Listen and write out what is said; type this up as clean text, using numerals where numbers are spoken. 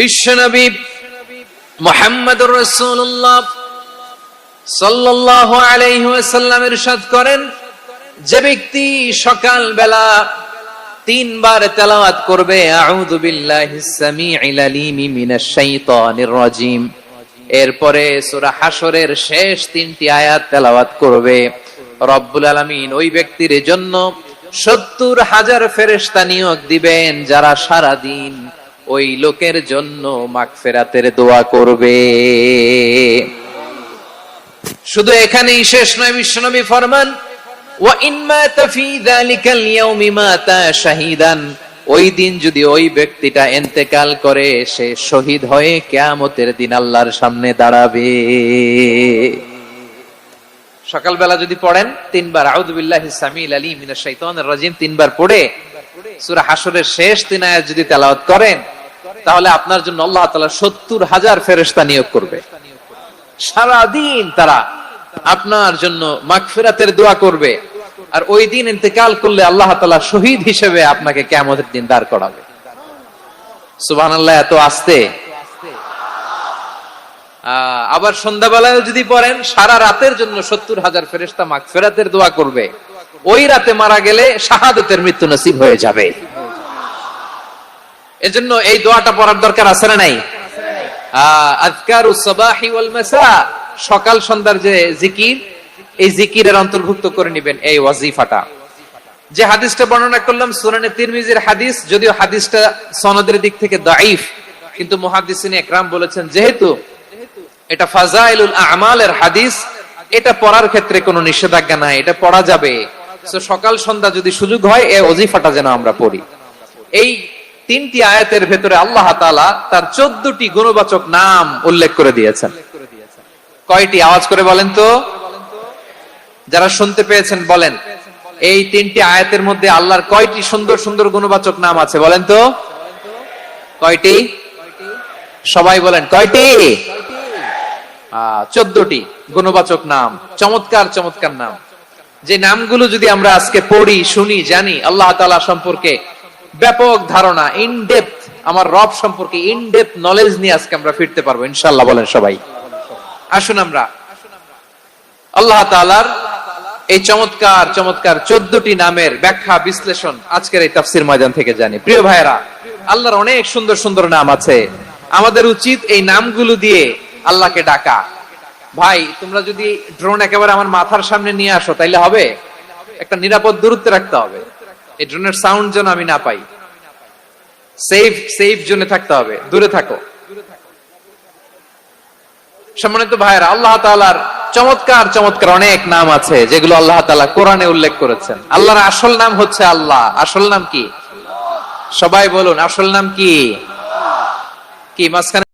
বিশ্বনবী মুহাম্মদুর রাসূলুল্লাহ সাল্লাল্লাহু আলাইহি ওয়াসাল্লাম ইরশাদ করেন, যে ব্যক্তি সকাল বেলা 3 বার তেলাওয়াত করবে আউযু বিল্লাহিস সামিউল আলিম মিনাশ শাইতানির রাজিম, এরপরে সূরা হাশরের শেষ 3টি আয়াত তেলাওয়াত করবে, রব্বুল আলামিন ওই ব্যক্তির জন্য 70,000 ফেরেশতা নিয়োগ দিবেন যারা সারা দিন ওই লোকের জন্য মাগফিরাতের দোয়া করবে। শুধু এখানেই শেষ নয়, বিশ্বনবী ফরমান ওয়া ইন মাতা ফি যালিকাল ইয়াউমি মাতা শাহীদান, ওই দিন যদি ওই ব্যক্তিটা ইন্তেকাল করে সে শহীদ হয়ে কিয়ামতের দিন আল্লাহর সামনে দাঁড়াবে। সকালবেলা যদি পড়েন 3 বার আউযু বিল্লাহিস সামিউল আলিম মিনাশ শাইতানির রাজিম 3 বার পড়ে সূরা হাশরের শেষ 3 আয়াত যদি তেলাওয়াত করেন, তাহলে আপনার জন্য আল্লাহ তাআলা 70,000 ফেরেশতা নিয়োগ করবে। সারা দিন তারা আপনার জন্য মাগফিরাতের দোয়া করবে, আর ওই দিন ইন্তেকাল করলে আল্লাহ তাআলা শহীদ হিসেবে আপনাকে কিয়ামতের দিন দাঁড় করাবে। সুবহানাল্লাহ, এত আস্তে। আবার সন্ধ্যাবেলায় যদি পড়েন, সারা রাতের জন্য 70,000 ফেরেশতা মাগফিরাতের দোয়া করবে। ওই রাতে মারা গেলে শাহাদাতের মৃত্যু নসিব হয়ে যাবে। এজন্য এই দোয়াটা পড়ার দরকার আছে না নাই? আযকারুস সাবাহি ওয়াল মাসা, সকাল সন্ধ্যার যে জিকির, এই জিকিরের অন্তর্ভুক্ত করে নেবেন এই ওয়াজিফাটা। যে হাদিসটা বর্ণনা করলাম সুনানে তিরমিজির হাদিস, যদিও হাদিসটা সনদের দিক থেকে দাঈফ, কিন্তু মুহাদ্দিসিন ইকরাম বলেছেন যেহেতু এটা ফাজাইলুল আমালের হাদিস, এটা পড়ার ক্ষেত্রে কোনো নিষেধাজ্ঞা নাই, এটা পড়া যাবে। সো সকাল সন্ধ্যা যদি সুযোগ হয় এই ওয়াজিফাটা যেন আমরা পড়ি। এই 3টি আয়াতের ভেতরে আল্লাহ তাআলা তার 14টি গুণবাচক নাম উল্লেখ করে দিয়েছেন। কয়টি? আওয়াজ করে বলেন তো, যারা শুনতে পেয়েছেন বলেন, এই 3টি আয়াতের মধ্যে আল্লাহর কয়টি সুন্দর সুন্দর গুণবাচক নাম আছে বলেন তো? কয়টি? সবাই বলেন কয়টি? 14টি গুণবাচক নাম, চমৎকার চমৎকার নাম। যে নামগুলো যদি আমরা আজকে পড়ি, শুনি, জানি, আল্লাহ তাআলা সম্পর্কে ব্যাপক ধারণা, ইন ডেপথ, আমার রব সম্পর্কে ইন ডেপথ নলেজ নিয়ে আজকে আমরা ফিরতে পারবো ইনশাআল্লাহ। বলেন সবাই। আসুন আমরা আল্লাহ তাআলার এই চমৎকার চমৎকার 14টি নামের ব্যাখ্যা বিশ্লেষণ আজকের এই তাফসীর ময়দান থেকে জানি। প্রিয় ভাইরা, আল্লাহর অনেক সুন্দর সুন্দর নাম আছে। আমাদের উচিত এই নামগুলো দিয়ে আল্লাহকে ডাকা। ভাই, তোমরা যদি ড্রোন একেবারে আমার মাথার সামনে নিয়ে আসো তাইলে হবে? একটা নিরাপদ দূরত্বে রাখতে হবে, এই ড্রোনের সাউন্ড যেন আমি না পাই। সেফ জোনে থাকতে হবে, দূরে থাকো। সম্মানিত ভাইরা, আল্লাহ তাআলার চমৎকার চমৎকার অনেক নাম আছে যেগুলো আল্লাহ তাআলা কোরআনে উল্লেখ করেছেন। আল্লাহর আসল নাম হচ্ছে আল্লাহ। আসল নাম কি? সবাই বলুন, আসল নাম কি? কি মাঝখানে